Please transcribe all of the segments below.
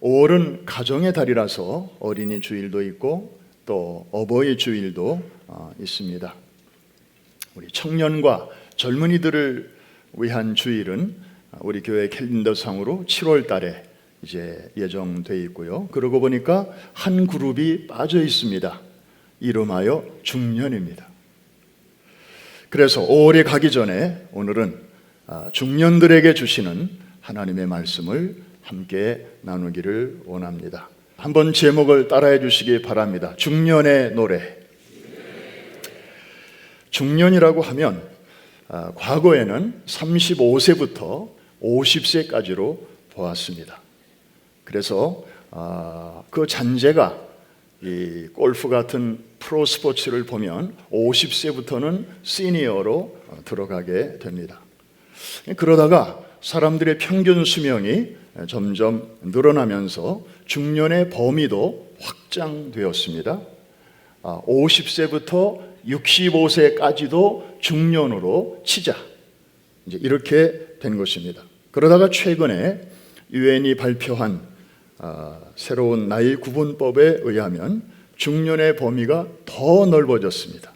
5월은 가정의 달이라서 어린이 주일도 있고 또 어버이 주일도 있습니다. 우리 청년과 젊은이들을 위한 주일은 우리 교회 캘린더상으로 7월 달에 이제 예정돼 있고요. 그러고 보니까 한 그룹이 빠져 있습니다. 이름하여 중년입니다. 그래서 5월에 가기 전에 오늘은 중년들에게 주시는 하나님의 말씀을 함께 나누기를 원합니다. 한번 제목을 따라해 주시기 바랍니다. 중년의 노래. 중년이라고 하면 과거에는 35세부터 50세까지로 보았습니다. 그래서 그 잔재가 이 골프 같은 프로 스포츠를 보면 50세부터는 시니어로 들어가게 됩니다. 그러다가 사람들의 평균 수명이 점점 늘어나면서 중년의 범위도 확장되었습니다. 50세부터 65세까지도 중년으로 치자, 이제 이렇게 된 것입니다. 그러다가 최근에 유엔이 발표한 새로운 나이 구분법에 의하면 중년의 범위가 더 넓어졌습니다.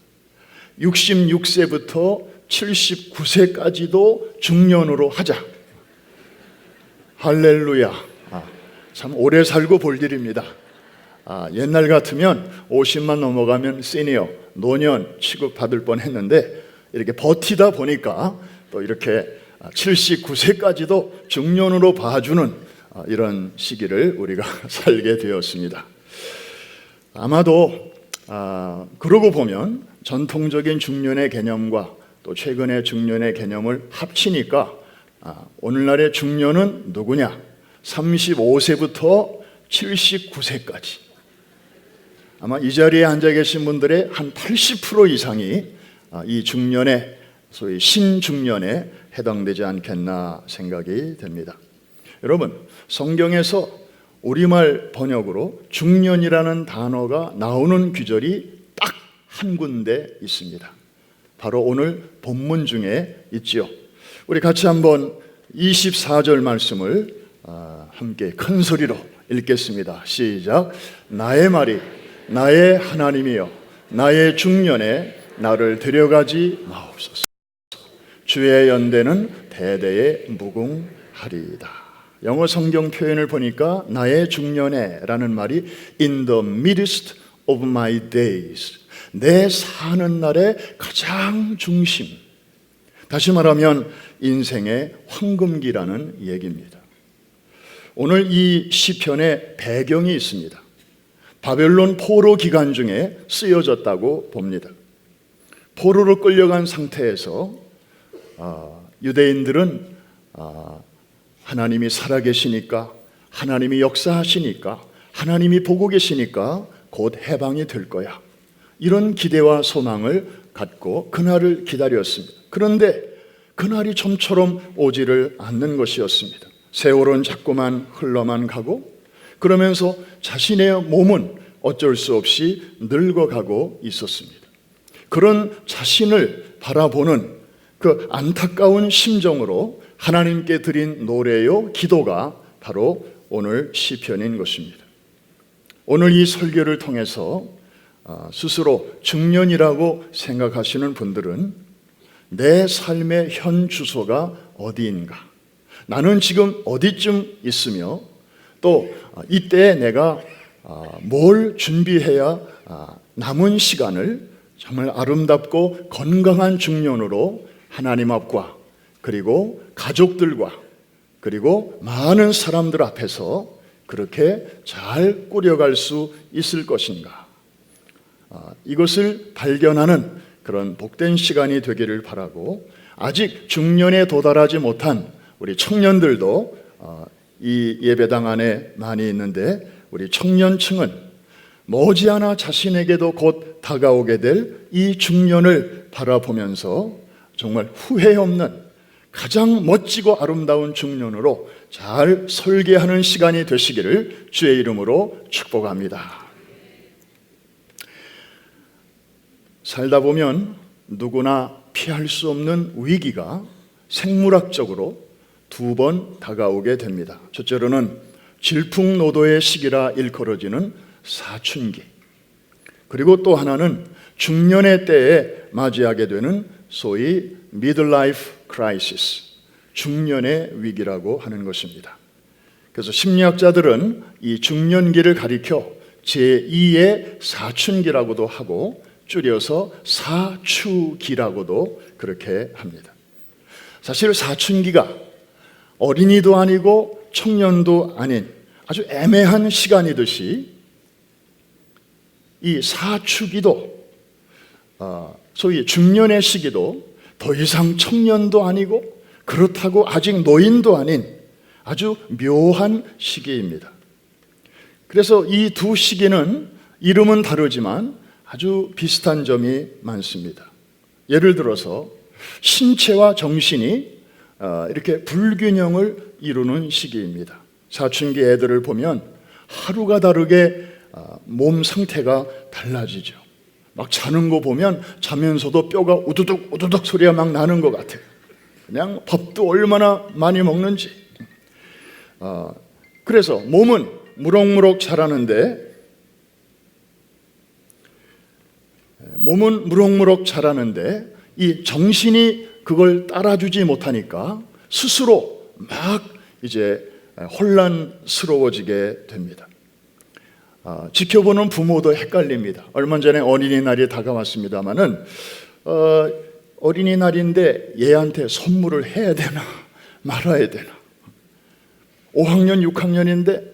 66세부터 79세까지도 중년으로 하자. 할렐루야. 참 오래 살고 볼 일입니다. 옛날 같으면 50만 넘어가면 시니어, 노년 취급받을 뻔했는데 이렇게 버티다 보니까 또 이렇게 79세까지도 중년으로 봐주는 이런 시기를 우리가 살게 되었습니다. 아마도 그러고 보면 전통적인 중년의 개념과 또 최근의 중년의 개념을 합치니까 오늘날의 중년은 누구냐? 35세부터 79세까지. 아마 이 자리에 앉아 계신 분들의 한 80% 이상이 이 중년의 소위 신중년에 해당되지 않겠나 생각이 됩니다. 여러분, 성경에서 우리말 번역으로 중년이라는 단어가 나오는 구절이 딱 한 군데 있습니다. 바로 오늘 본문 중에 있지요. 우리 같이 한번 24절 말씀을 함께 큰 소리로 읽겠습니다. 시작. 나의 말이 나의 하나님이여 나의 중년에 나를 데려가지 마옵소서. 주의 연대는 대대에 무궁하리이다. 영어 성경 표현을 보니까 나의 중년에 라는 말이 in the midst of my days, 내 사는 날의 가장 중심, 다시 말하면 인생의 황금기라는 얘기입니다. 오늘 이 시편의 배경이 있습니다. 바벨론 포로 기간 중에 쓰여졌다고 봅니다. 포로로 끌려간 상태에서 유대인들은 하나님이 살아계시니까, 하나님이 역사하시니까, 하나님이 보고 계시니까 곧 해방이 될 거야, 이런 기대와 소망을 갖고 그날을 기다렸습니다. 그런데 그날이 좀처럼 오지를 않는 것이었습니다. 세월은 자꾸만 흘러만 가고 그러면서 자신의 몸은 어쩔 수 없이 늙어가고 있었습니다. 그런 자신을 바라보는 그 안타까운 심정으로 하나님께 드린 노래요, 기도가 바로 오늘 시편인 것입니다. 오늘 이 설교를 통해서 스스로 중년이라고 생각하시는 분들은 내 삶의 현 주소가 어디인가, 나는 지금 어디쯤 있으며 또 이때 내가 뭘 준비해야 남은 시간을 정말 아름답고 건강한 중년으로 하나님 앞과 그리고 가족들과 그리고 많은 사람들 앞에서 그렇게 잘 꾸려갈 수 있을 것인가, 이것을 발견하는 그런 복된 시간이 되기를 바라고, 아직 중년에 도달하지 못한 우리 청년들도 이 예배당 안에 많이 있는데 우리 청년층은 머지않아 자신에게도 곧 다가오게 될 이 중년을 바라보면서 정말 후회 없는 가장 멋지고 아름다운 중년으로 잘 설계하는 시간이 되시기를 주의 이름으로 축복합니다. 살다 보면 누구나 피할 수 없는 위기가 생물학적으로 두 번 다가오게 됩니다. 첫째로는 질풍노도의 시기라 일컬어지는 사춘기, 그리고 또 하나는 중년의 때에 맞이하게 되는 소위 midlife crisis, 중년의 위기라고 하는 것입니다. 그래서 심리학자들은 이 중년기를 가리켜 제2의 사춘기라고도 하고 줄여서 사추기라고도 그렇게 합니다. 사실 사춘기가 어린이도 아니고 청년도 아닌 아주 애매한 시간이듯이 이 사추기도 소위 중년의 시기도 더 이상 청년도 아니고 그렇다고 아직 노인도 아닌 아주 묘한 시기입니다. 그래서 이 두 시기는 이름은 다르지만 아주 비슷한 점이 많습니다. 예를 들어서 신체와 정신이 이렇게 불균형을 이루는 시기입니다. 사춘기 애들을 보면 하루가 다르게 몸 상태가 달라지죠. 막 자는 거 보면 자면서도 뼈가 우두둑 우두둑 소리가 막 나는 것 같아요. 그냥 밥도 얼마나 많이 먹는지. 그래서 몸은 무럭무럭 자라는데 이 정신이 그걸 따라주지 못하니까 스스로 막 이제 혼란스러워지게 됩니다. 지켜보는 부모도 헷갈립니다. 얼마 전에 어린이날이 다가왔습니다마는 어린이날인데 얘한테 선물을 해야 되나 말아야 되나. 5학년, 6학년인데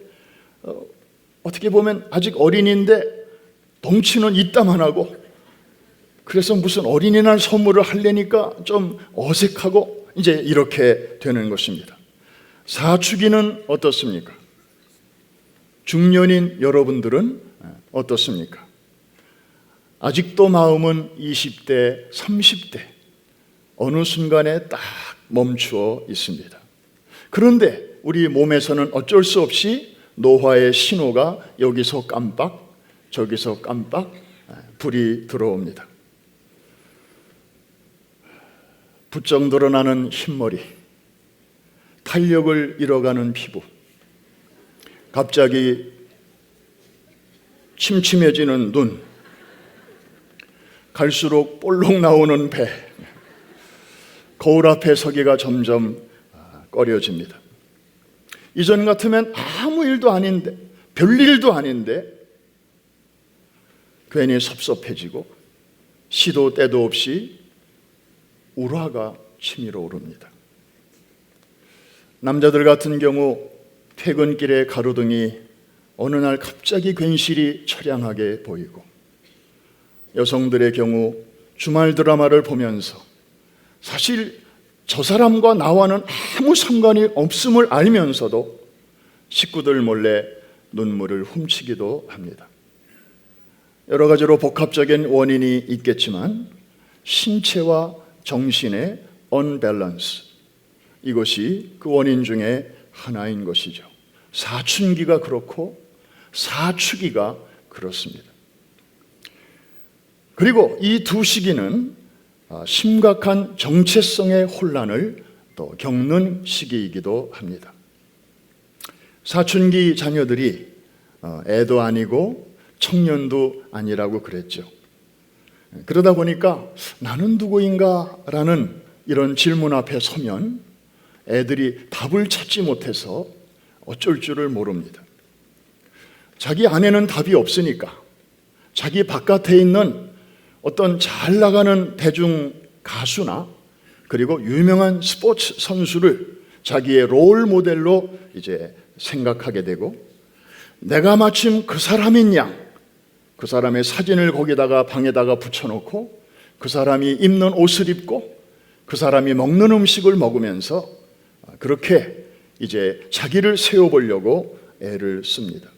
어떻게 보면 아직 어린이인데 덩치는 이따만하고, 그래서 무슨 어린이날 선물을 하려니까 좀 어색하고 이제 이렇게 되는 것입니다. 사춘기는 어떻습니까? 중년인 여러분들은 어떻습니까? 아직도 마음은 20대, 30대 어느 순간에 딱 멈추어 있습니다. 그런데 우리 몸에서는 어쩔 수 없이 노화의 신호가 여기서 깜빡 저기서 깜빡 불이 들어옵니다. 부쩍 늘어나는 흰머리, 탄력을 잃어가는 피부, 갑자기 침침해지는 눈, 갈수록 볼록 나오는 배, 거울 앞에 서기가 점점 꺼려집니다. 이전 같으면 아무 일도 아닌데, 별일도 아닌데 괜히 섭섭해지고 시도 때도 없이 울화가 치밀어 오릅니다. 남자들 같은 경우 퇴근길의 가로등이 어느 날 갑자기 괜시리 처량하게 보이고, 여성들의 경우 주말 드라마를 보면서 사실 저 사람과 나와는 아무 상관이 없음을 알면서도 식구들 몰래 눈물을 훔치기도 합니다. 여러 가지로 복합적인 원인이 있겠지만 신체와 정신의 언밸런스, 이것이 그 원인 중에 하나인 것이죠. 사춘기가 그렇고 사추기가 그렇습니다. 그리고 이 두 시기는 심각한 정체성의 혼란을 또 겪는 시기이기도 합니다. 사춘기 자녀들이 애도 아니고 청년도 아니라고 그랬죠. 그러다 보니까 나는 누구인가 라는 이런 질문 앞에 서면 애들이 답을 찾지 못해서 어쩔 줄을 모릅니다. 자기 안에는 답이 없으니까 자기 바깥에 있는 어떤 잘 나가는 대중 가수나 그리고 유명한 스포츠 선수를 자기의 롤 모델로 이제 생각하게 되고, 내가 마침 그 사람인 양 그 사람의 사진을 거기다가 방에다가 붙여놓고 그 사람이 입는 옷을 입고 그 사람이 먹는 음식을 먹으면서 그렇게 이제 자기를 세워보려고 애를 씁니다.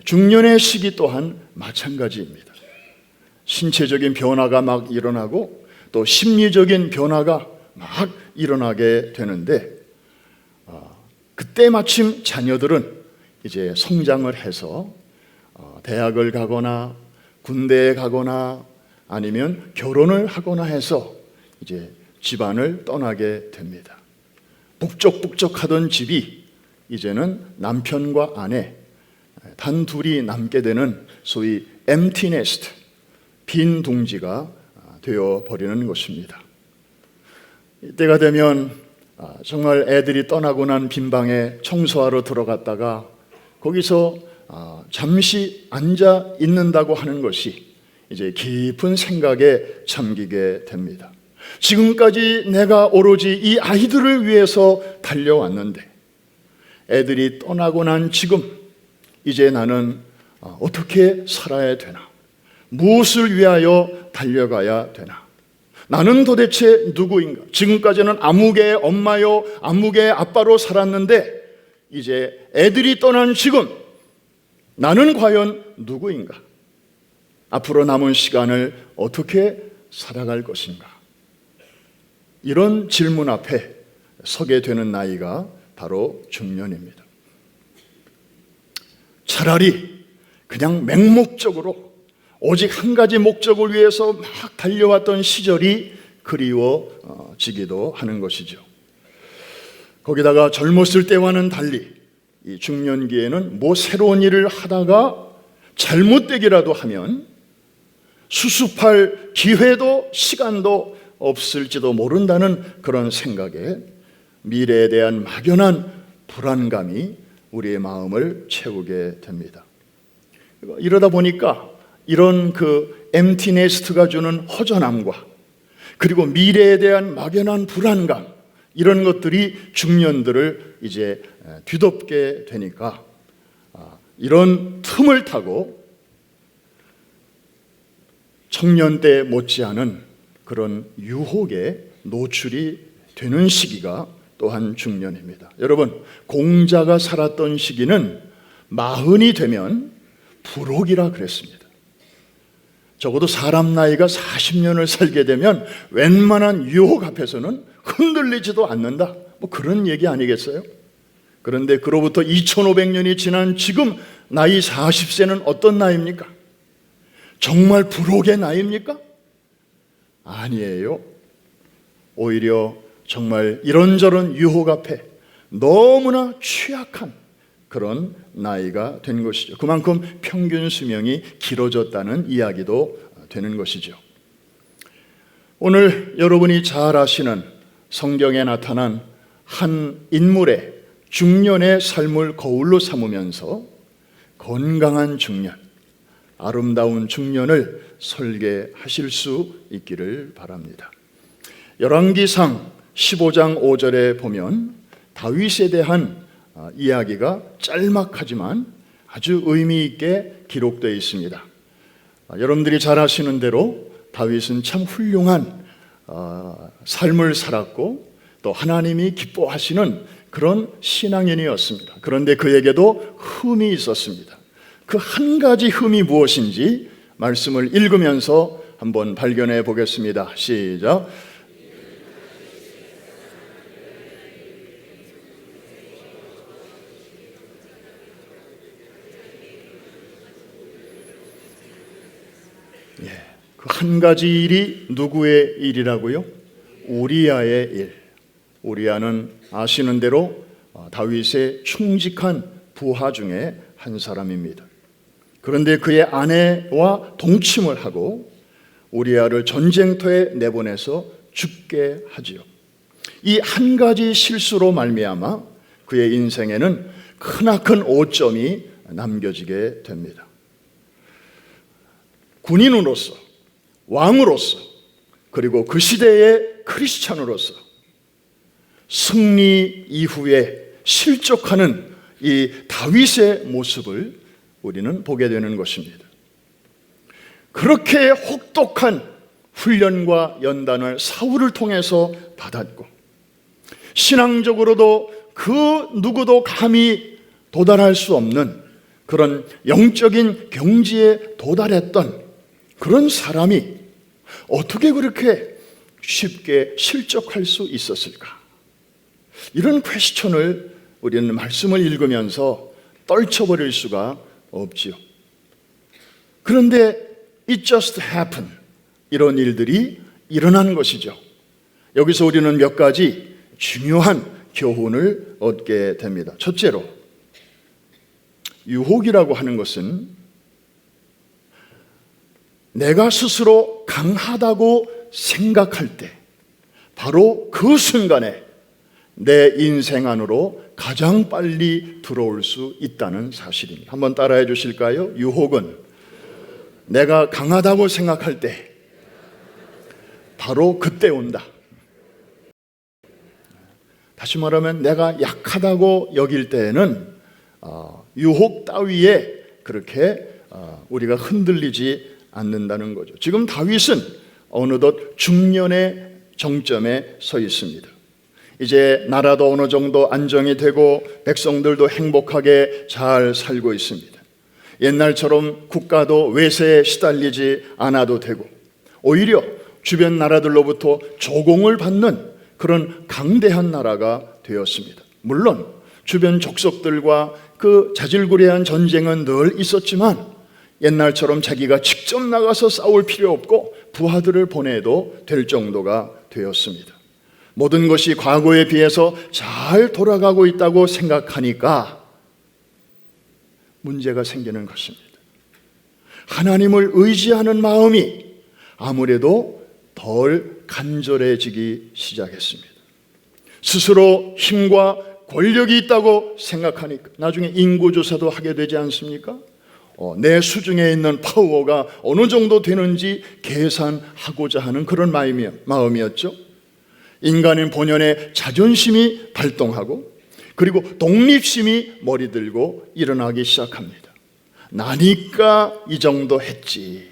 중년의 시기 또한 마찬가지입니다. 신체적인 변화가 막 일어나고 또 심리적인 변화가 막 일어나게 되는데, 그때 마침 자녀들은 이제 성장을 해서 대학을 가거나 군대에 가거나 아니면 결혼을 하거나 해서 이제 집안을 떠나게 됩니다. 북적북적하던 집이 이제는 남편과 아내 단 둘이 남게 되는 소위 empty nest, 빈 둥지가 되어 버리는 것입니다. 이때가 되면 정말 애들이 떠나고 난 빈방에 청소하러 들어갔다가 거기서 잠시 앉아 있는다고 하는 것이 이제 깊은 생각에 잠기게 됩니다. 지금까지 내가 오로지 이 아이들을 위해서 달려왔는데 애들이 떠나고 난 지금 이제 나는 어떻게 살아야 되나? 무엇을 위하여 달려가야 되나? 나는 도대체 누구인가? 지금까지는 아무개의 엄마요, 아무개의 아빠로 살았는데 이제 애들이 떠난 지금 나는 과연 누구인가? 앞으로 남은 시간을 어떻게 살아갈 것인가? 이런 질문 앞에 서게 되는 나이가 바로 중년입니다. 차라리 그냥 맹목적으로 오직 한 가지 목적을 위해서 막 달려왔던 시절이 그리워지기도 하는 것이죠. 거기다가 젊었을 때와는 달리 이 중년기에는 뭐 새로운 일을 하다가 잘못되기라도 하면 수습할 기회도 시간도 없을지도 모른다는 그런 생각에 미래에 대한 막연한 불안감이 우리의 마음을 채우게 됩니다. 이러다 보니까 이런 그 empty nest가 주는 허전함과 그리고 미래에 대한 막연한 불안감, 이런 것들이 중년들을 이제 뒤덮게 되니까 이런 틈을 타고 청년 때 못지않은 그런 유혹에 노출이 되는 시기가 또한 중년입니다. 여러분, 공자가 살았던 시기는 40이 되면 불혹이라 그랬습니다. 적어도 사람 나이가 40년을 살게 되면 웬만한 유혹 앞에서는 흔들리지도 않는다, 뭐 그런 얘기 아니겠어요? 그런데 그로부터 2500년이 지난 지금 나이 40세는 어떤 나이입니까? 정말 불혹의 나이입니까? 아니에요. 오히려 정말 이런저런 유혹 앞에 너무나 취약한 그런 나이가 된 것이죠. 그만큼 평균 수명이 길어졌다는 이야기도 되는 것이죠. 오늘 여러분이 잘 아시는 성경에 나타난 한 인물의 중년의 삶을 거울로 삼으면서 건강한 중년, 아름다운 중년을 설계하실 수 있기를 바랍니다. 열왕기상 15장 5절에 보면 다윗에 대한 이야기가 짤막하지만 아주 의미 있게 기록되어 있습니다. 여러분들이 잘 아시는 대로 다윗은 참 훌륭한 삶을 살았고 또 하나님이 기뻐하시는 그런 신앙인이었습니다. 그런데 그에게도 흠이 있었습니다. 그 한 가지 흠이 무엇인지 말씀을 읽으면서 한번 발견해 보겠습니다. 시작. 그 한 가지 일이 누구의 일이라고요? 우리아의 일. 우리아는 아시는 대로 다윗의 충직한 부하 중에 한 사람입니다. 그런데 그의 아내와 동침을 하고 우리아를 전쟁터에 내보내서 죽게 하지요. 이 한 가지 실수로 말미암아 그의 인생에는 크나큰 오점이 남겨지게 됩니다. 군인으로서, 왕으로서, 그리고 그 시대의 크리스찬으로서 승리 이후에 실족하는 이 다윗의 모습을 우리는 보게 되는 것입니다. 그렇게 혹독한 훈련과 연단을 사울을 통해서 받았고 신앙적으로도 그 누구도 감히 도달할 수 없는 그런 영적인 경지에 도달했던 그런 사람이 어떻게 그렇게 쉽게 실족할 수 있었을까? 이런 퀘스천을 우리는 말씀을 읽으면서 떨쳐버릴 수가 없지요. 그런데 it just happened, 이런 일들이 일어나는 것이죠. 여기서 우리는 몇 가지 중요한 교훈을 얻게 됩니다. 첫째로, 유혹이라고 하는 것은 내가 스스로 강하다고 생각할 때 바로 그 순간에 내 인생 안으로 가장 빨리 들어올 수 있다는 사실입니다. 한번 따라해 주실까요? 유혹은 내가 강하다고 생각할 때 바로 그때 온다. 다시 말하면 내가 약하다고 여길 때에는 유혹 따위에 그렇게 우리가 흔들리지 않는다는 거죠. 지금 다윗은 어느덧 중년의 정점에 서 있습니다. 이제 나라도 어느 정도 안정이 되고 백성들도 행복하게 잘 살고 있습니다. 옛날처럼 국가도 외세에 시달리지 않아도 되고 오히려 주변 나라들로부터 조공을 받는 그런 강대한 나라가 되었습니다. 물론 주변 족속들과 그 자질구레한 전쟁은 늘 있었지만 옛날처럼 자기가 직접 나가서 싸울 필요 없고 부하들을 보내도 될 정도가 되었습니다. 모든 것이 과거에 비해서 잘 돌아가고 있다고 생각하니까 문제가 생기는 것입니다. 하나님을 의지하는 마음이 아무래도 덜 간절해지기 시작했습니다. 스스로 힘과 권력이 있다고 생각하니까 나중에 인구조사도 하게 되지 않습니까? 내 수중에 있는 파워가 어느 정도 되는지 계산하고자 하는 그런 마음이었죠. 인간의 본연의 자존심이 발동하고 그리고 독립심이 머리들고 일어나기 시작합니다. 나니까 이 정도 했지.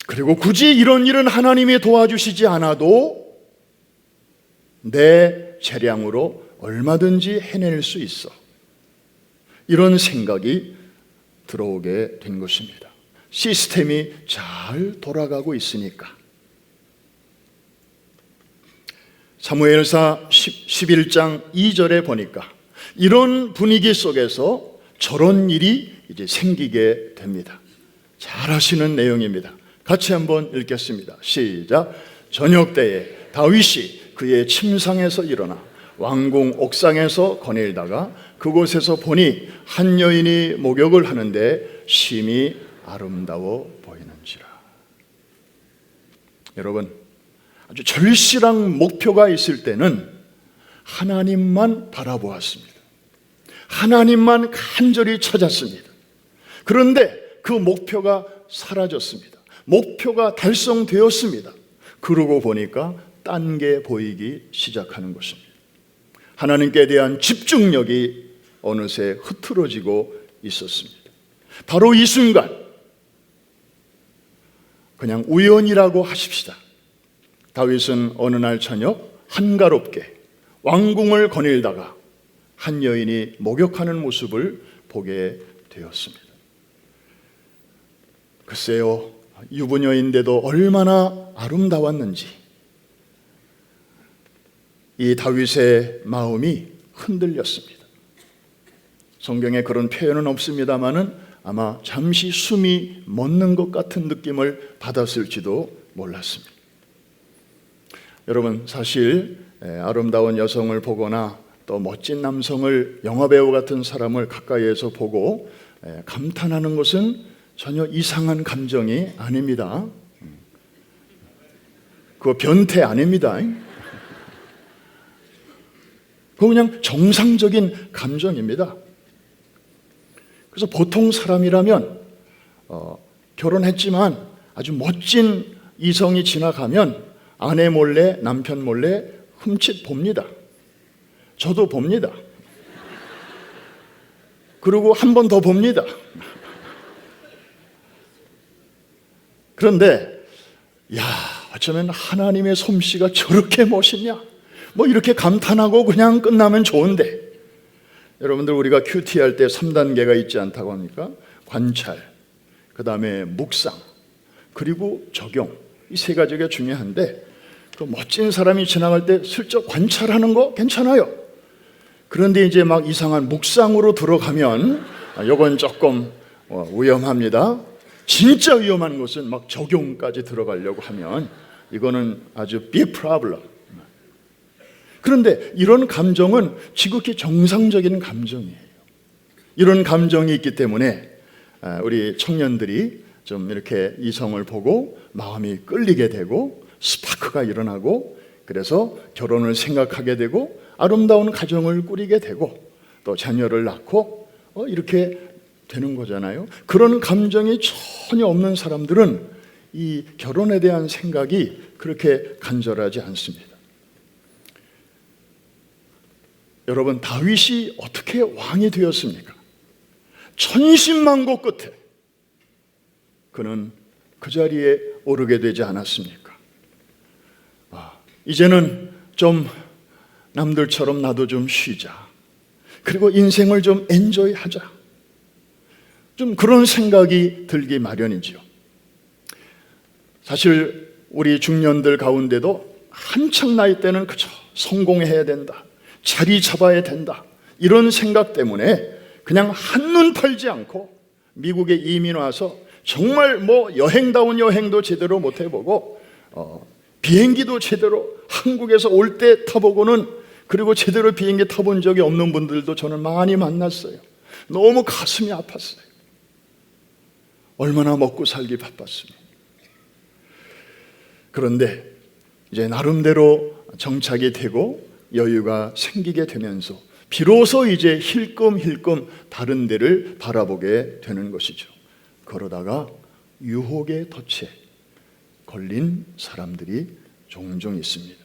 그리고 굳이 이런 일은 하나님이 도와주시지 않아도 내 재량으로 얼마든지 해낼 수 있어. 이런 생각이 들어오게 된 것입니다. 시스템이 잘 돌아가고 있으니까. 사무엘사 11장 2절에 보니까 이런 분위기 속에서 저런 일이 이제 생기게 됩니다. 잘 아시는 내용입니다. 같이 한번 읽겠습니다. 시작. 저녁 때에 다윗이 그의 침상에서 일어나 왕궁 옥상에서 거닐다가 그곳에서 보니 한 여인이 목욕을 하는데 심히 아름다워 보이는지라. 여러분, 아주 절실한 목표가 있을 때는 하나님만 바라보았습니다. 하나님만 간절히 찾았습니다. 그런데 그 목표가 사라졌습니다. 목표가 달성되었습니다. 그러고 보니까 딴 게 보이기 시작하는 것입니다. 하나님께 대한 집중력이 어느새 흐트러지고 있었습니다. 바로 이 순간, 그냥 우연이라고 하십시다. 다윗은 어느 날 저녁 한가롭게 왕궁을 거닐다가 한 여인이 목욕하는 모습을 보게 되었습니다. 글쎄요, 유부녀인데도 얼마나 아름다웠는지 이 다윗의 마음이 흔들렸습니다. 성경에 그런 표현은 없습니다마는 아마 잠시 숨이 멎는 것 같은 느낌을 받았을지도 몰랐습니다. 여러분, 사실 아름다운 여성을 보거나 또 멋진 남성을 영화배우 같은 사람을 가까이에서 보고 감탄하는 것은 전혀 이상한 감정이 아닙니다. 그거 변태 아닙니다. 그거 그냥 정상적인 감정입니다. 그래서 보통 사람이라면 결혼했지만 아주 멋진 이성이 지나가면 아내 몰래 남편 몰래 흠칫 봅니다. 저도 봅니다. 그리고 한 번 더 봅니다. 그런데 어쩌면 하나님의 솜씨가 저렇게 멋있냐? 뭐 이렇게 감탄하고 그냥 끝나면 좋은데, 여러분들 우리가 큐티 할 때 3단계가 있지 않다고 합니까? 관찰, 그 다음에 묵상, 그리고 적용. 이 세 가지가 중요한데 그 멋진 사람이 지나갈 때 슬쩍 관찰하는 거 괜찮아요. 그런데 이제 막 이상한 묵상으로 들어가면 이건 조금 위험합니다. 진짜 위험한 것은 막 적용까지 들어가려고 하면 이거는 아주 big problem. 그런데 이런 감정은 지극히 정상적인 감정이에요. 이런 감정이 있기 때문에 우리 청년들이 좀 이렇게 이성을 보고 마음이 끌리게 되고 스파크가 일어나고, 그래서 결혼을 생각하게 되고 아름다운 가정을 꾸리게 되고 또 자녀를 낳고 이렇게 되는 거잖아요. 그런 감정이 전혀 없는 사람들은 이 결혼에 대한 생각이 그렇게 간절하지 않습니다. 여러분, 다윗이 어떻게 왕이 되었습니까? 천신만고 끝에 그는 그 자리에 오르게 되지 않았습니까? 이제는 좀 남들처럼 나도 좀 쉬자, 그리고 인생을 좀 엔조이하자, 좀 그런 생각이 들기 마련이지요. 사실 우리 중년들 가운데도 한창 나이 때는 그저 성공해야 된다, 자리 잡아야 된다, 이런 생각 때문에 그냥 한눈 팔지 않고 미국에 이민 와서 정말 여행다운 여행도 제대로 못 해보고 비행기도 제대로 한국에서 올 때 타보고는, 그리고 제대로 비행기 타본 적이 없는 분들도 저는 많이 만났어요. 너무 가슴이 아팠어요. 얼마나 먹고 살기 바빴습니다. 그런데 이제 나름대로 정착이 되고 여유가 생기게 되면서 비로소 이제 힐끔힐끔 다른 데를 바라보게 되는 것이죠. 그러다가 유혹의 덫에 걸린 사람들이 종종 있습니다.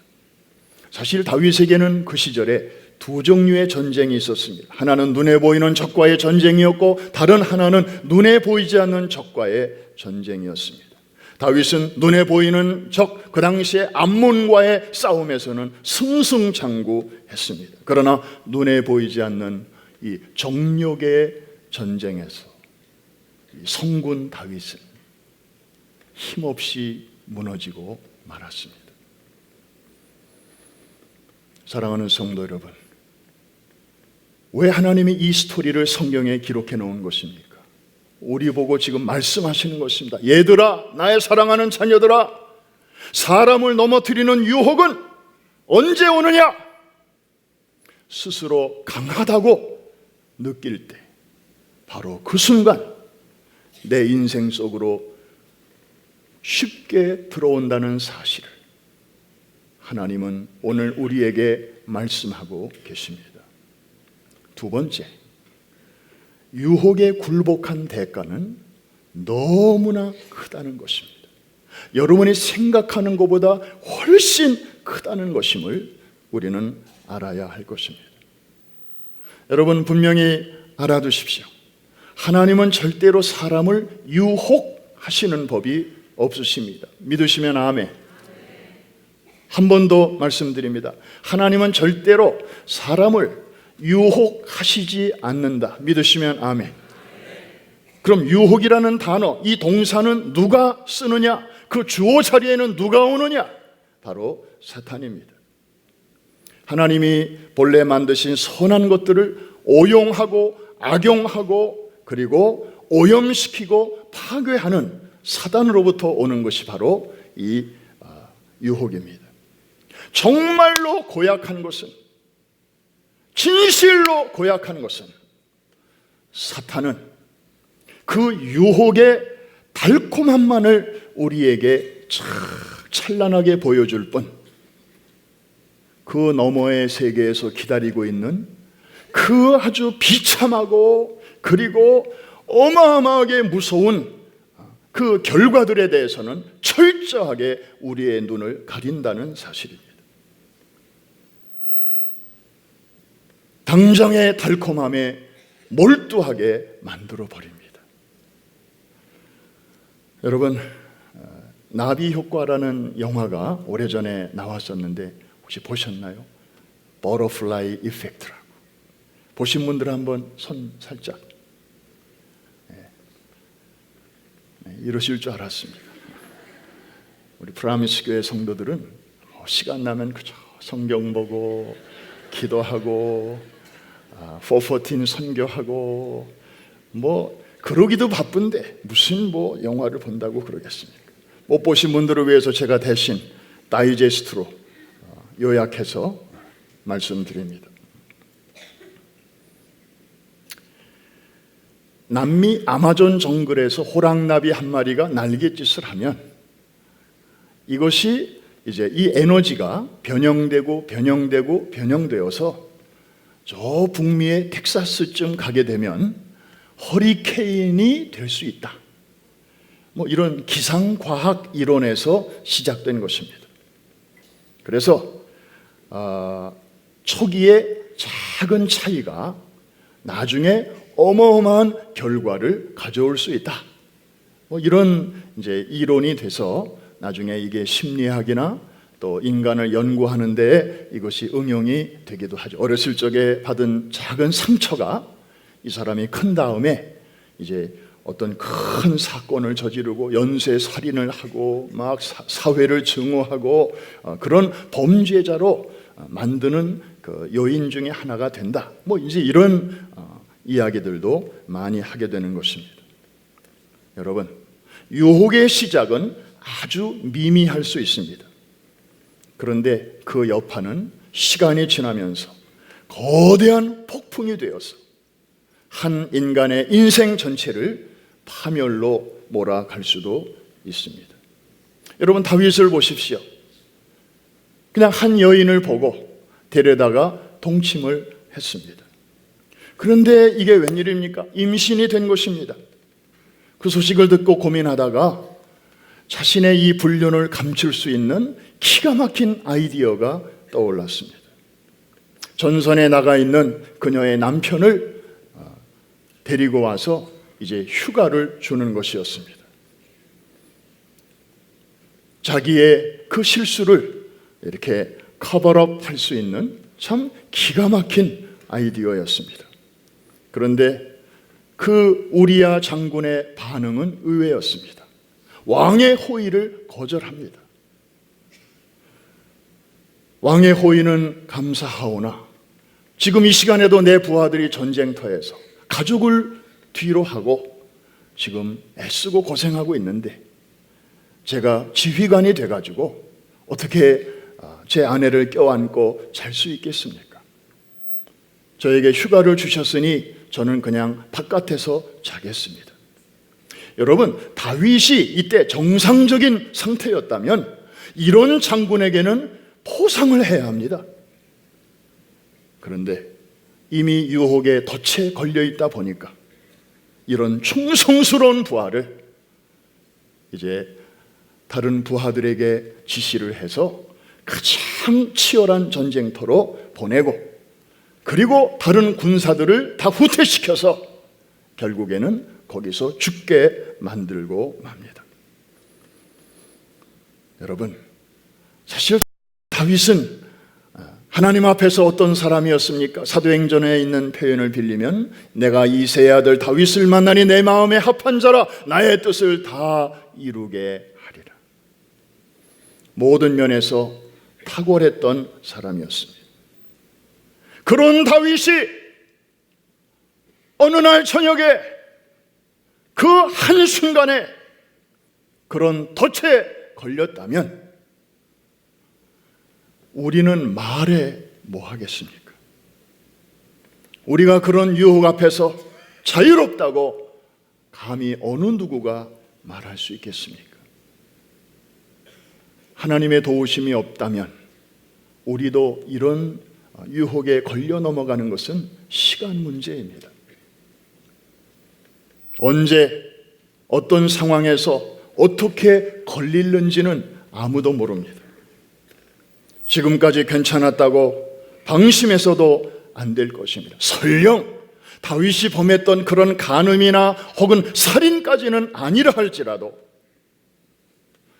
사실 다윗에게는 그 시절에 두 종류의 전쟁이 있었습니다. 하나는 눈에 보이는 적과의 전쟁이었고, 다른 하나는 눈에 보이지 않는 적과의 전쟁이었습니다. 다윗은 눈에 보이는 적, 그 당시에 암몬과의 싸움에서는 승승장구했습니다. 그러나 눈에 보이지 않는 이 정욕의 전쟁에서 성군 다윗은 힘없이 무너지고 말았습니다. 사랑하는 성도 여러분, 왜 하나님이 이 스토리를 성경에 기록해 놓은 것입니까? 우리 보고 지금 말씀하시는 것입니다. 얘들아, 나의 사랑하는 자녀들아, 사람을 넘어뜨리는 유혹은 언제 오느냐? 스스로 강하다고 느낄 때, 바로 그 순간 내 인생 속으로 쉽게 들어온다는 사실을 하나님은 오늘 우리에게 말씀하고 계십니다. 두 번째, 유혹에 굴복한 대가는 너무나 크다는 것입니다. 여러분이 생각하는 것보다 훨씬 크다는 것임을 우리는 알아야 할 것입니다. 여러분, 분명히 알아두십시오. 하나님은 절대로 사람을 유혹하시는 법이 없으십니다. 믿으시면 아멘. 한 번 더 말씀드립니다. 하나님은 절대로 사람을 유혹하시지 않는다. 믿으시면 아멘. 그럼 유혹이라는 단어, 이 동사는 누가 쓰느냐? 그 주어 자리에는 누가 오느냐? 바로 사탄입니다. 하나님이 본래 만드신 선한 것들을 오용하고 악용하고 그리고 오염시키고 파괴하는 사단으로부터 오는 것이 바로 이 유혹입니다. 정말로 고약한 것은, 진실로 고약한 것은, 사탄은 그 유혹의 달콤함만을 우리에게 찬란하게 보여줄 뿐, 그 너머의 세계에서 기다리고 있는 그 아주 비참하고 그리고 어마어마하게 무서운 그 결과들에 대해서는 철저하게 우리의 눈을 가린다는 사실입니다. 당장의 달콤함에 몰두하게 만들어 버립니다. 여러분, 나비 효과라는 영화가 오래전에 나왔었는데 혹시 보셨나요? 버터플라이 이펙트라고. 보신 분들 한번 손 살짝. 이러실 줄 알았습니다. 우리 프라미스 교회 성도들은 시간 나면 그저 성경 보고 기도하고 414 선교하고 그러기도 바쁜데 무슨 영화를 본다고 그러겠습니까? 못 보신 분들을 위해서 제가 대신 다이제스트로 요약해서 말씀드립니다. 남미 아마존 정글에서 호랑나비 한 마리가 날갯짓을 하면 이것이 이제 이 에너지가 변형되어서 저 북미의 텍사스쯤 가게 되면 허리케인이 될 수 있다. 이런 기상과학 이론에서 시작된 것입니다. 그래서 초기에 작은 차이가 나중에 어마어마한 결과를 가져올 수 있다. 이런 이제 이론이 돼서 나중에 이게 심리학이나 또 인간을 연구하는 데 이것이 응용이 되기도 하죠. 어렸을 적에 받은 작은 상처가 이 사람이 큰 다음에 이제 어떤 큰 사건을 저지르고 연쇄 살인을 하고 막 사회를 증오하고 그런 범죄자로 만드는 그 요인 중에 하나가 된다. 이제 이런 이야기들도 많이 하게 되는 것입니다. 여러분, 유혹의 시작은 아주 미미할 수 있습니다. 그런데 그 여파는 시간이 지나면서 거대한 폭풍이 되어서 한 인간의 인생 전체를 파멸로 몰아갈 수도 있습니다. 여러분, 다윗을 보십시오. 그냥 한 여인을 보고 데려다가 동침을 했습니다. 그런데 이게 웬일입니까? 임신이 된 것입니다. 그 소식을 듣고 고민하다가 자신의 이 불륜을 감출 수 있는 기가 막힌 아이디어가 떠올랐습니다. 전선에 나가 있는 그녀의 남편을 데리고 와서 이제 휴가를 주는 것이었습니다. 자기의 그 실수를 이렇게 커버업 할 수 있는 참 기가 막힌 아이디어였습니다. 그런데 그 우리야 장군의 반응은 의외였습니다. 왕의 호의를 거절합니다. 왕의 호의는 감사하오나 지금 이 시간에도 내 부하들이 전쟁터에서 가족을 뒤로 하고 지금 애쓰고 고생하고 있는데 제가 지휘관이 돼가지고 어떻게 제 아내를 껴안고 잘 수 있겠습니까? 저에게 휴가를 주셨으니 저는 그냥 바깥에서 자겠습니다. 여러분, 다윗이 이때 정상적인 상태였다면 이런 장군에게는 포상을 해야 합니다. 그런데 이미 유혹에 덫에 걸려 있다 보니까 이런 충성스러운 부하를 이제 다른 부하들에게 지시를 해서 가장 치열한 전쟁터로 보내고 그리고 다른 군사들을 다 후퇴시켜서 결국에는 거기서 죽게 만들고 맙니다. 여러분, 사실 다윗은 하나님 앞에서 어떤 사람이었습니까? 사도행전에 있는 표현을 빌리면 내가 이새의 아들 다윗을 만나니 내 마음에 합한 자라 나의 뜻을 다 이루게 하리라. 모든 면에서 탁월했던 사람이었습니다. 그런 다윗이 어느 날 저녁에 그 한순간에 그런 덫에 걸렸다면 우리는 말해 뭐 하겠습니까? 우리가 그런 유혹 앞에서 자유롭다고 감히 어느 누구가 말할 수 있겠습니까? 하나님의 도우심이 없다면 우리도 이런 유혹에 걸려 넘어가는 것은 시간 문제입니다. 언제 어떤 상황에서 어떻게 걸릴는지는 아무도 모릅니다. 지금까지 괜찮았다고 방심해서도 안 될 것입니다. 설령 다윗이 범했던 그런 간음이나 혹은 살인까지는 아니라 할지라도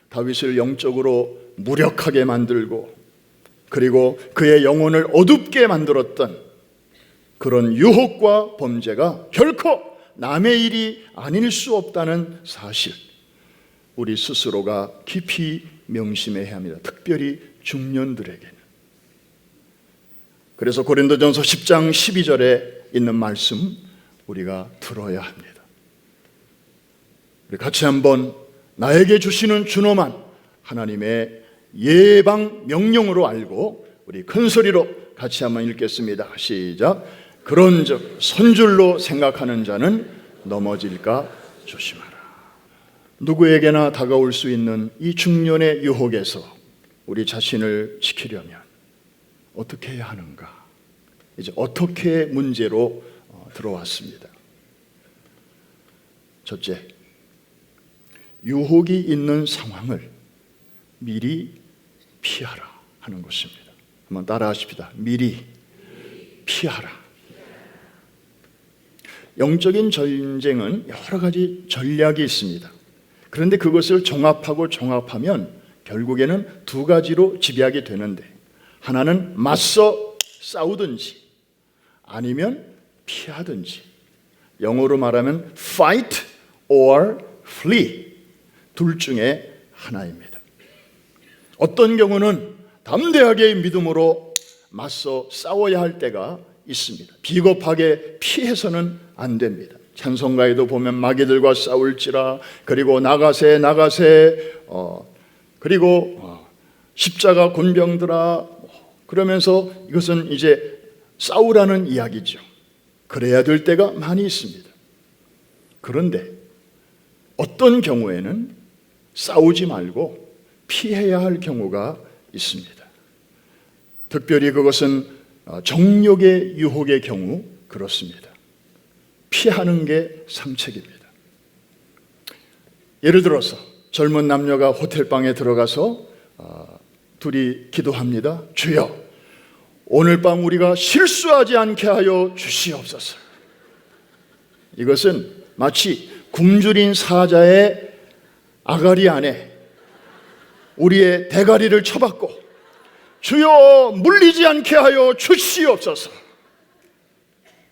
다윗을 영적으로 무력하게 만들고 그리고 그의 영혼을 어둡게 만들었던 그런 유혹과 범죄가 결코 남의 일이 아닐 수 없다는 사실, 우리 스스로가 깊이 명심해야 합니다. 특별히 중년들에게는. 그래서 고린도전서 10장 12절에 있는 말씀 우리가 들어야 합니다. 우리 같이 한번 나에게 주시는 준엄한 하나님의 예방 명령으로 알고 우리 큰 소리로 같이 한번 읽겠습니다. 시작. 그런즉 선줄로 생각하는 자는 넘어질까 조심하라. 누구에게나 다가올 수 있는 이 중년의 유혹에서 우리 자신을 지키려면 어떻게 해야 하는가? 이제 어떻게 문제로 들어왔습니다. 첫째, 유혹이 있는 상황을 미리 피하라 하는 것입니다. 한번 따라 하십시다. 미리 피하라. 영적인 전쟁은 여러 가지 전략이 있습니다. 그런데 그것을 종합하면 결국에는 두 가지로 지배하게 되는데, 하나는 맞서 싸우든지 아니면 피하든지, 영어로 말하면 fight or flee, 둘 중에 하나입니다. 어떤 경우는 담대하게 믿음으로 맞서 싸워야 할 때가 있습니다. 비겁하게 피해서는 안 됩니다. 찬송가에도 보면 마귀들과 싸울지라, 그리고 나가세 그리고 십자가 군병들아, 그러면서 이것은 이제 싸우라는 이야기죠. 그래야 될 때가 많이 있습니다. 그런데 어떤 경우에는 싸우지 말고 피해야 할 경우가 있습니다. 특별히 그것은 정욕의 유혹의 경우 그렇습니다. 피하는 게 상책입니다. 예를 들어서 젊은 남녀가 호텔방에 들어가서 둘이 기도합니다. 주여, 오늘 밤 우리가 실수하지 않게 하여 주시옵소서. 이것은 마치 굶주린 사자의 아가리 안에 우리의 대가리를 쳐박고 주여 물리지 않게 하여 주시옵소서,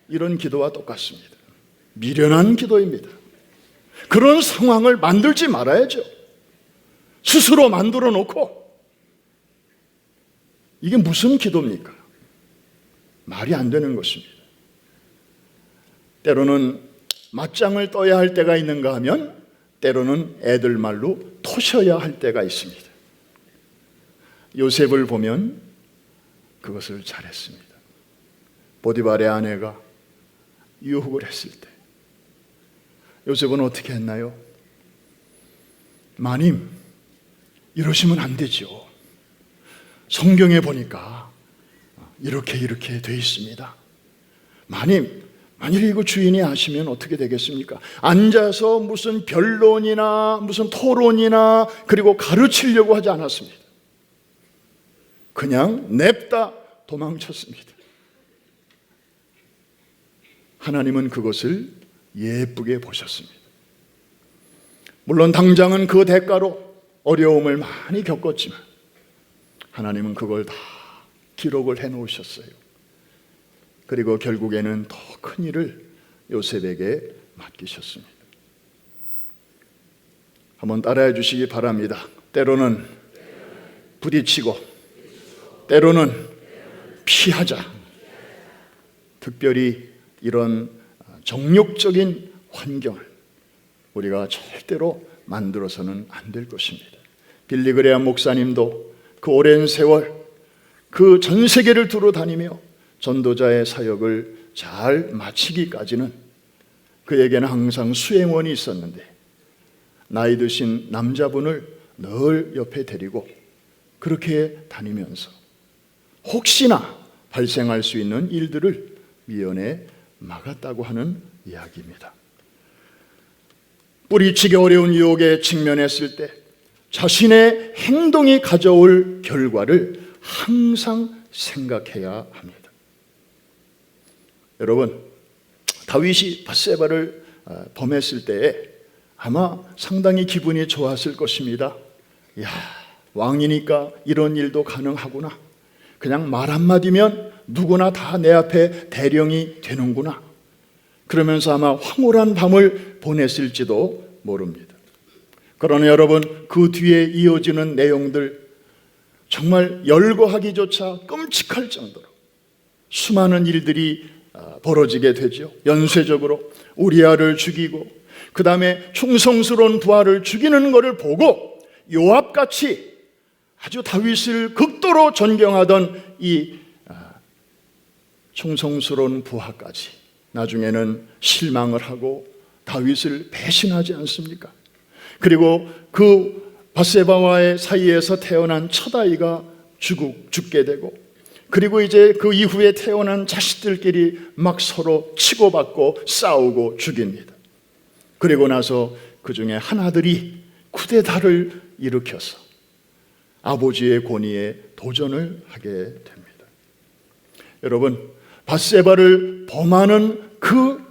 이런 기도와 똑같습니다. 미련한 기도입니다. 그런 상황을 만들지 말아야죠. 스스로 만들어 놓고. 이게 무슨 기도입니까? 말이 안 되는 것입니다. 때로는 맞짱을 떠야 할 때가 있는가 하면 때로는 애들 말로 토셔야 할 때가 있습니다. 요셉을 보면 그것을 잘했습니다. 보디발의 아내가 유혹을 했을 때 요셉은 어떻게 했나요? 마님, 이러시면 안 되죠. 성경에 보니까 이렇게 돼 있습니다. 마님, 만일에 이거 주인이 아시면 어떻게 되겠습니까? 앉아서 무슨 변론이나 무슨 토론이나 그리고 가르치려고 하지 않았습니다. 그냥 냅다 도망쳤습니다. 하나님은 그것을 예쁘게 보셨습니다. 물론 당장은 그 대가로 어려움을 많이 겪었지만 하나님은 그걸 다 기록을 해놓으셨어요. 그리고 결국에는 더 큰 일을 요셉에게 맡기셨습니다. 한번 따라해 주시기 바랍니다. 때로는 부딪히고 때로는 피하자. 특별히 이런 정욕적인 환경을 우리가 절대로 만들어서는 안 될 것입니다. 빌리 그레암 목사님도 그 오랜 세월 그 전 세계를 두루 다니며 전도자의 사역을 잘 마치기까지는 그에게는 항상 수행원이 있었는데, 나이 드신 남자분을 늘 옆에 데리고 그렇게 다니면서 혹시나 발생할 수 있는 일들을 미연에 막았다고 하는 이야기입니다. 뿌리치기 어려운 유혹에 직면했을 때 자신의 행동이 가져올 결과를 항상 생각해야 합니다. 여러분, 다윗이 밧세바를 범했을 때에 아마 상당히 기분이 좋았을 것입니다. 야, 왕이니까 이런 일도 가능하구나. 그냥 말 한마디면 누구나 다 내 앞에 대령이 되는구나. 그러면서 아마 황홀한 밤을 보냈을지도 모릅니다. 그러나 여러분, 그 뒤에 이어지는 내용들 정말 열거하기조차 끔찍할 정도로 수많은 일들이 벌어지게 되죠. 연쇄적으로 우리아를 죽이고 그 다음에 충성스러운 부하를 죽이는 것을 보고 요압같이 아주 다윗을 극도로 존경하던 이 충성스러운 부하까지 나중에는 실망을 하고 다윗을 배신하지 않습니까? 그리고 그 밧세바와의 사이에서 태어난 첫 아이가 죽게 되고, 그리고 이제 그 이후에 태어난 자식들끼리 막 서로 치고받고 싸우고 죽입니다. 그리고 나서 그 중에 한 아들이 쿠데타를 일으켜서 아버지의 권위에 도전을 하게 됩니다. 여러분, 밧세바를 범하는 그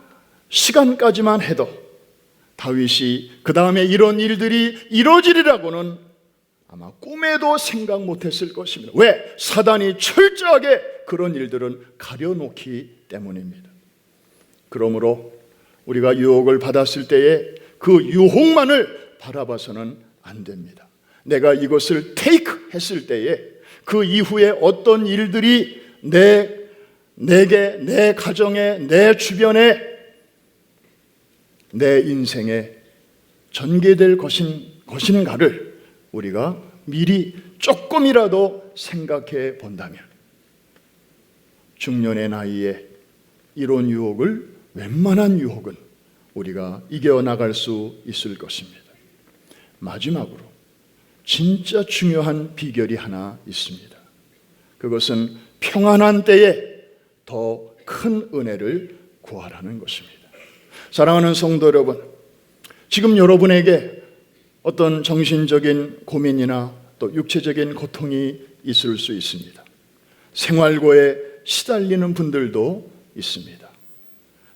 시간까지만 해도 다윗이 그 다음에 이런 일들이 이루어지리라고는 아마 꿈에도 생각 못했을 것입니다. 왜? 사단이 철저하게 그런 일들은 가려놓기 때문입니다. 그러므로 우리가 유혹을 받았을 때에 그 유혹만을 바라봐서는 안 됩니다. 내가 이것을 테이크 했을 때에 그 이후에 어떤 일들이 내게, 내 가정에, 내 주변에, 내 인생에 전개될 것인가를 우리가 미리 조금이라도 생각해 본다면 중년의 나이에 이런 유혹을, 웬만한 유혹은 우리가 이겨나갈 수 있을 것입니다. 마지막으로 진짜 중요한 비결이 하나 있습니다. 그것은 평안한 때에 더 큰 은혜를 구하라는 것입니다. 사랑하는 성도 여러분, 지금 여러분에게 어떤 정신적인 고민이나 또 육체적인 고통이 있을 수 있습니다. 생활고에 시달리는 분들도 있습니다.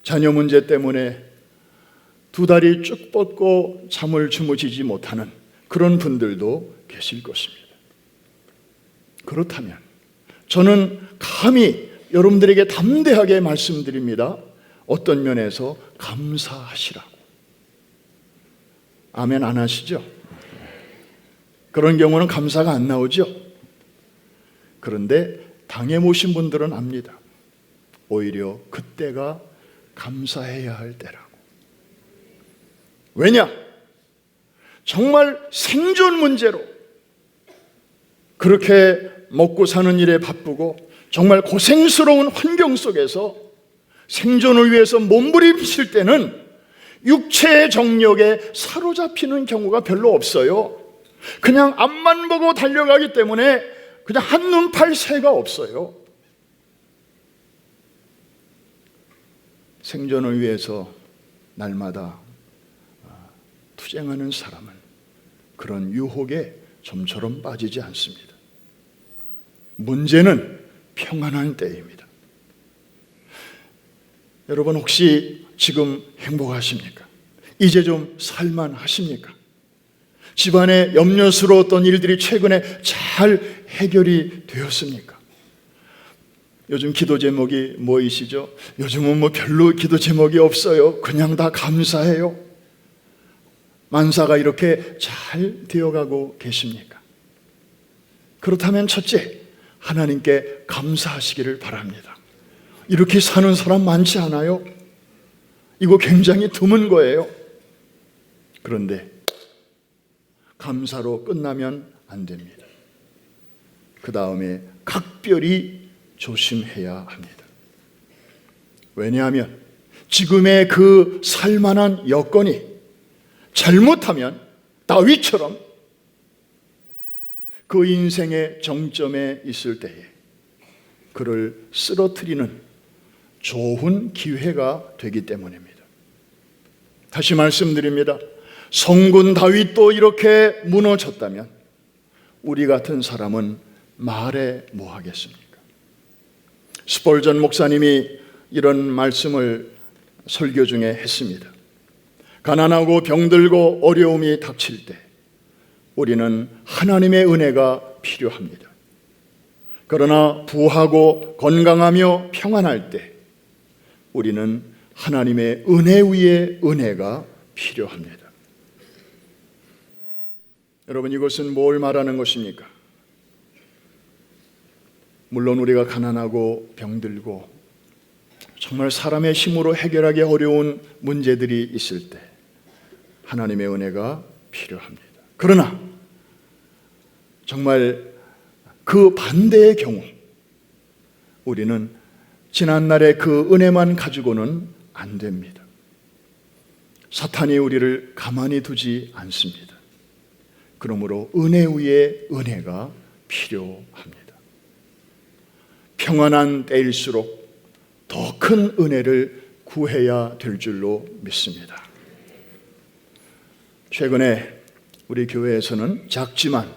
자녀 문제 때문에 두 다리 쭉 뻗고 잠을 주무시지 못하는 그런 분들도 계실 것입니다. 그렇다면 저는 감히 여러분들에게 담대하게 말씀드립니다. 어떤 면에서 감사하시라고. 아멘 안 하시죠? 그런 경우는 감사가 안 나오죠? 그런데 당해보신 분들은 압니다. 오히려 그때가 감사해야 할 때라고. 왜냐? 정말 생존 문제로 그렇게 먹고 사는 일에 바쁘고 정말 고생스러운 환경 속에서 생존을 위해서 몸부림칠 때는 육체의 정력에 사로잡히는 경우가 별로 없어요. 그냥 앞만 보고 달려가기 때문에 그냥 한눈 팔 새가 없어요. 생존을 위해서 날마다 투쟁하는 사람은 그런 유혹에 좀처럼 빠지지 않습니다. 문제는 평안한 때입니다. 여러분 혹시 지금 행복하십니까? 이제 좀 살만하십니까? 집안에 염려스러웠던 일들이 최근에 잘 해결이 되었습니까? 요즘 기도 제목이 뭐이시죠? 요즘은 뭐 별로 기도 제목이 없어요. 그냥 다 감사해요. 만사가 이렇게 잘 되어가고 계십니까? 그렇다면 첫째, 하나님께 감사하시기를 바랍니다. 이렇게 사는 사람 많지 않아요? 이거 굉장히 드문 거예요. 그런데 감사로 끝나면 안 됩니다. 그 다음에 각별히 조심해야 합니다. 왜냐하면 지금의 그 살만한 여건이 잘못하면 다윗처럼 그 인생의 정점에 있을 때에 그를 쓰러뜨리는 좋은 기회가 되기 때문입니다. 다시 말씀드립니다. 성군 다윗도 이렇게 무너졌다면 우리 같은 사람은 말해 뭐 하겠습니까? 스펄전 목사님이 이런 말씀을 설교 중에 했습니다. 가난하고 병들고 어려움이 닥칠 때 우리는 하나님의 은혜가 필요합니다. 그러나 부하고 건강하며 평안할 때 우리는 하나님의 은혜 위에 은혜가 필요합니다. 여러분, 이것은 뭘 말하는 것입니까? 물론 우리가 가난하고 병들고 정말 사람의 힘으로 해결하기 어려운 문제들이 있을 때 하나님의 은혜가 필요합니다. 그러나 정말 그 반대의 경우 우리는 지난날의 그 은혜만 가지고는 안 됩니다. 사탄이 우리를 가만히 두지 않습니다. 그러므로 은혜 위에 은혜가 필요합니다. 평안한 때일수록 더 큰 은혜를 구해야 될 줄로 믿습니다. 최근에 우리 교회에서는 작지만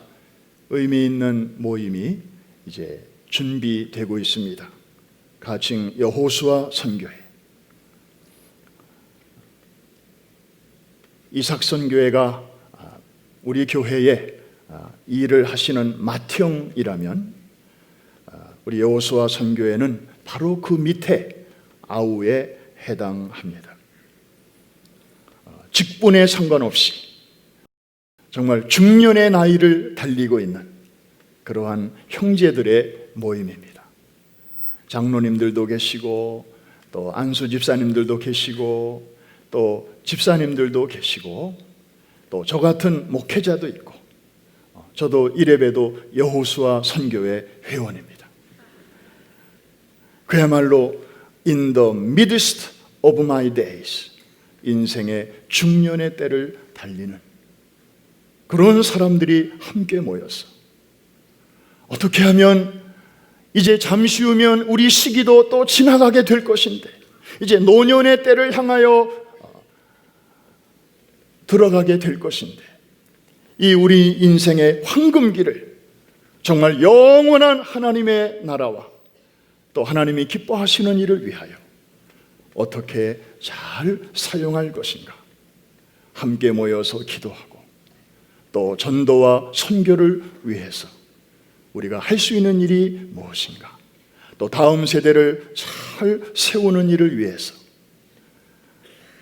의미 있는 모임이 이제 준비되고 있습니다. 가칭 여호수아 선교회. 이삭 선교회가 우리 교회에 일을 하시는 맏형이라면 우리 여호수아 선교회는 바로 그 밑에 아우에 해당합니다. 직분에 상관없이 정말 중년의 나이를 달리고 있는 그러한 형제들의 모임입니다. 장로님들도 계시고 또 안수 집사님들도 계시고 또 집사님들도 계시고 또 저 같은 목회자도 있고 저도 이래봬도 여호수아 선교회 회원입니다. 그야말로 in the midst of my days, 인생의 중년의 때를 달리는 그런 사람들이 함께 모여서 어떻게 하면 이제 잠시 후면 우리 시기도 또 지나가게 될 것인데 이제 노년의 때를 향하여 들어가게 될 것인데 이 우리 인생의 황금기를 정말 영원한 하나님의 나라와 또 하나님이 기뻐하시는 일을 위하여 어떻게 잘 사용할 것인가 함께 모여서 기도하고 또 전도와 선교를 위해서 우리가 할 수 있는 일이 무엇인가 또 다음 세대를 잘 세우는 일을 위해서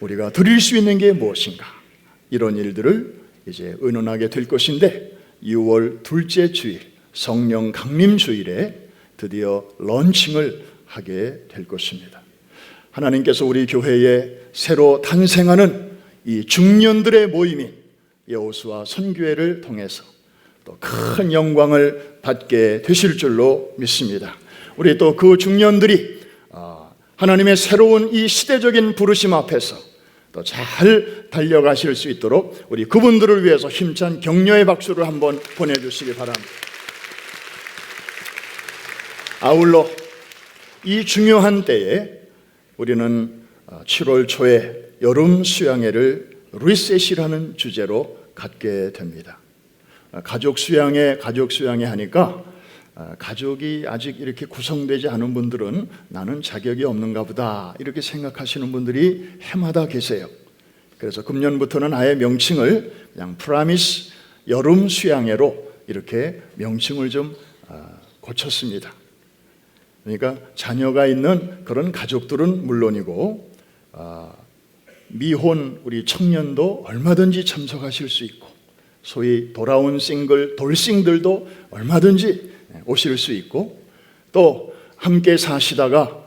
우리가 드릴 수 있는 게 무엇인가 이런 일들을 이제 의논하게 될 것인데 6월 둘째 주일 성령 강림 주일에 드디어 런칭을 하게 될 것입니다. 하나님께서 우리 교회에 새로 탄생하는 이 중년들의 모임인 여호수아 선교회를 통해서 또 큰 영광을 받게 되실 줄로 믿습니다. 우리 또 그 중년들이 하나님의 새로운 이 시대적인 부르심 앞에서 또 잘 달려가실 수 있도록 우리 그분들을 위해서 힘찬 격려의 박수를 한번 보내주시기 바랍니다. 아울러 이 중요한 때에 우리는 7월 초에 여름 수양회를 리셋이라는 주제로 갖게 됩니다. 가족 수양회 하니까 가족이 아직 이렇게 구성되지 않은 분들은 나는 자격이 없는가 보다 이렇게 생각하시는 분들이 해마다 계세요. 그래서 금년부터는 아예 명칭을 그냥 프라미스 여름 수양회로 이렇게 명칭을 좀 고쳤습니다. 그러니까 자녀가 있는 그런 가족들은 물론이고 미혼 우리 청년도 얼마든지 참석하실 수 있고 소위 돌아온 싱글 돌싱들도 얼마든지 오실 수 있고 또 함께 사시다가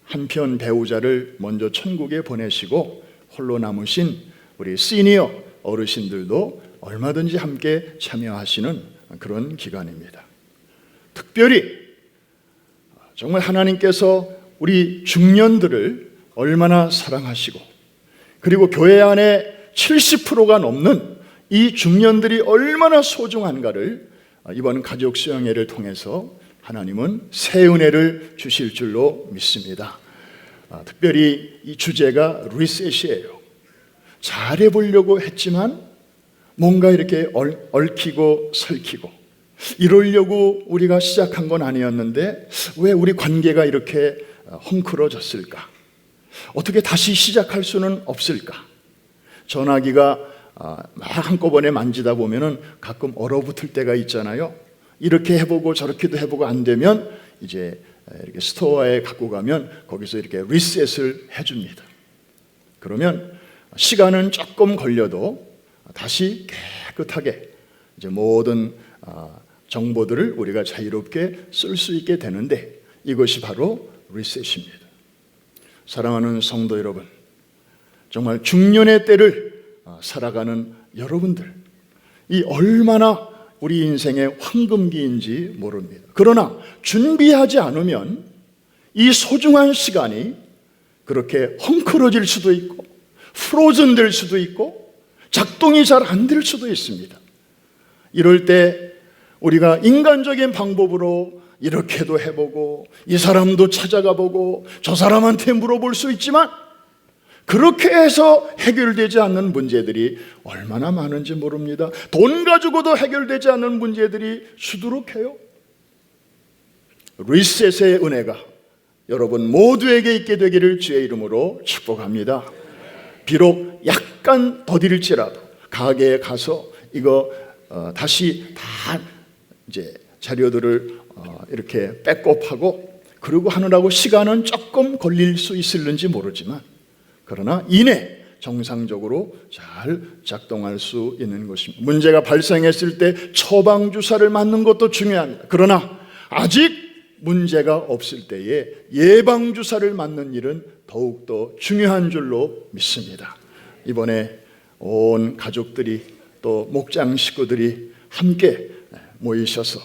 한편 배우자를 먼저 천국에 보내시고 홀로 남으신 우리 시니어 어르신들도 얼마든지 함께 참여하시는 그런 기간입니다. 특별히 정말 하나님께서 우리 중년들을 얼마나 사랑하시고 그리고 교회 안에 70%가 넘는 이 중년들이 얼마나 소중한가를 이번 가족 수양회를 통해서 하나님은 새 은혜를 주실 줄로 믿습니다. 특별히 이 주제가 리셋이에요. 잘해보려고 했지만 뭔가 이렇게 얽히고 설키고 이러려고 우리가 시작한 건 아니었는데 왜 우리 관계가 이렇게 헝클어졌을까? 어떻게 다시 시작할 수는 없을까? 전화기가 막 한꺼번에 만지다 보면은 가끔 얼어붙을 때가 있잖아요. 이렇게 해보고 저렇게도 해보고 안 되면 이제 이렇게 스토어에 갖고 가면 거기서 이렇게 리셋을 해줍니다. 그러면 시간은 조금 걸려도 다시 깨끗하게 이제 모든 정보들을 우리가 자유롭게 쓸 수 있게 되는데 이것이 바로 리셋입니다. 사랑하는 성도 여러분, 정말 중년의 때를 살아가는 여러분들, 이 얼마나 우리 인생의 황금기인지 모릅니다. 그러나 준비하지 않으면 이 소중한 시간이 그렇게 헝클어질 수도 있고 프로즌 될 수도 있고 작동이 잘 안 될 수도 있습니다. 이럴 때 우리가 인간적인 방법으로 이렇게도 해보고 이 사람도 찾아가 보고 저 사람한테 물어볼 수 있지만 그렇게 해서 해결되지 않는 문제들이 얼마나 많은지 모릅니다. 돈 가지고도 해결되지 않는 문제들이 수두룩해요. 리셋의 은혜가 여러분 모두에게 있게 되기를 주의 이름으로 축복합니다. 비록 약간 더딜지라도 가게에 가서 이거 다시 다 이제 자료들을 이렇게 백업하고 그러고 하느라고 시간은 조금 걸릴 수 있을는지 모르지만 그러나 이내 정상적으로 잘 작동할 수 있는 것입니다. 문제가 발생했을 때 처방주사를 맞는 것도 중요합니다. 그러나 아직 문제가 없을 때에 예방주사를 맞는 일은 더욱더 중요한 줄로 믿습니다. 이번에 온 가족들이 또 목장 식구들이 함께 모이셔서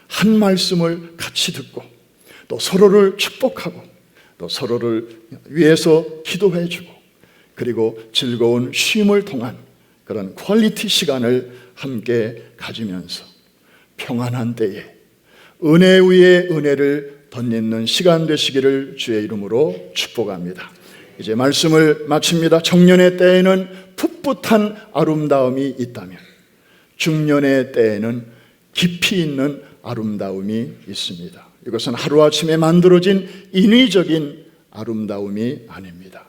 한 말씀을 같이 듣고 또 서로를 축복하고 또 서로를 위해서 기도해 주고 그리고 즐거운 쉼을 통한 그런 퀄리티 시간을 함께 가지면서 평안한 때에 은혜 위에 은혜를 덧입는 시간 되시기를 주의 이름으로 축복합니다. 이제 말씀을 마칩니다. 청년의 때에는 풋풋한 아름다움이 있다면 중년의 때에는 깊이 있는 아름다움이 있습니다. 이것은 하루아침에 만들어진 인위적인 아름다움이 아닙니다.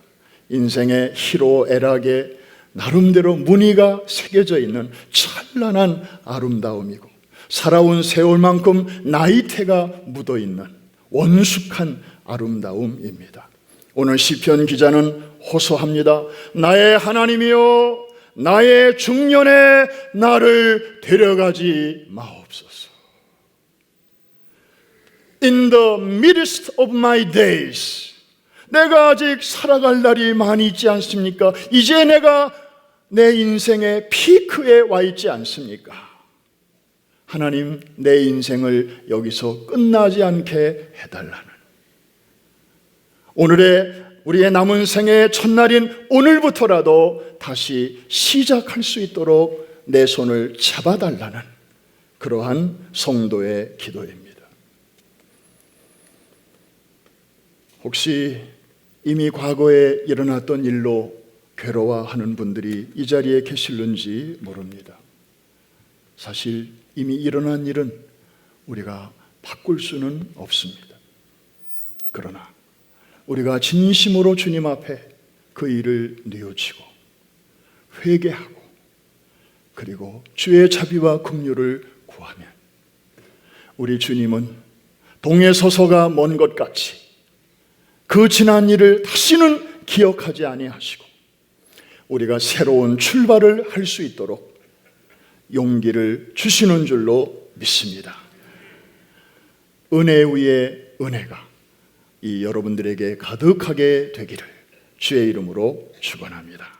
인생의 희로애락에 나름대로 무늬가 새겨져 있는 찬란한 아름다움이고 살아온 세월만큼 나이테가 묻어있는 원숙한 아름다움입니다. 오늘 시편 기자는 호소합니다. 나의 하나님이여 나의 중년에 나를 데려가지 마옵소서. In the midst of my days, 내가 아직 살아갈 날이 많이 있지 않습니까? 이제 내가 내 인생의 피크에 와 있지 않습니까? 하나님, 내 인생을 여기서 끝나지 않게 해달라는, 우리의 남은 생애의 첫날인 오늘부터라도 다시 시작할 수 있도록 내 손을 잡아달라는 그러한 성도의 기도입니다. 혹시 이미 과거에 일어났던 일로 괴로워하는 분들이 이 자리에 계실는지 모릅니다. 사실 이미 일어난 일은 우리가 바꿀 수는 없습니다. 그러나 우리가 진심으로 주님 앞에 그 일을 뉘우치고 회개하고 그리고 주의 자비와 긍휼을 구하면 우리 주님은 동에 서서가 먼 것 같이 그 지난 일을 다시는 기억하지 아니하시고 우리가 새로운 출발을 할 수 있도록 용기를 주시는 줄로 믿습니다. 은혜 위에 은혜가 이 여러분들에게 가득하게 되기를 주의 이름으로 축원합니다.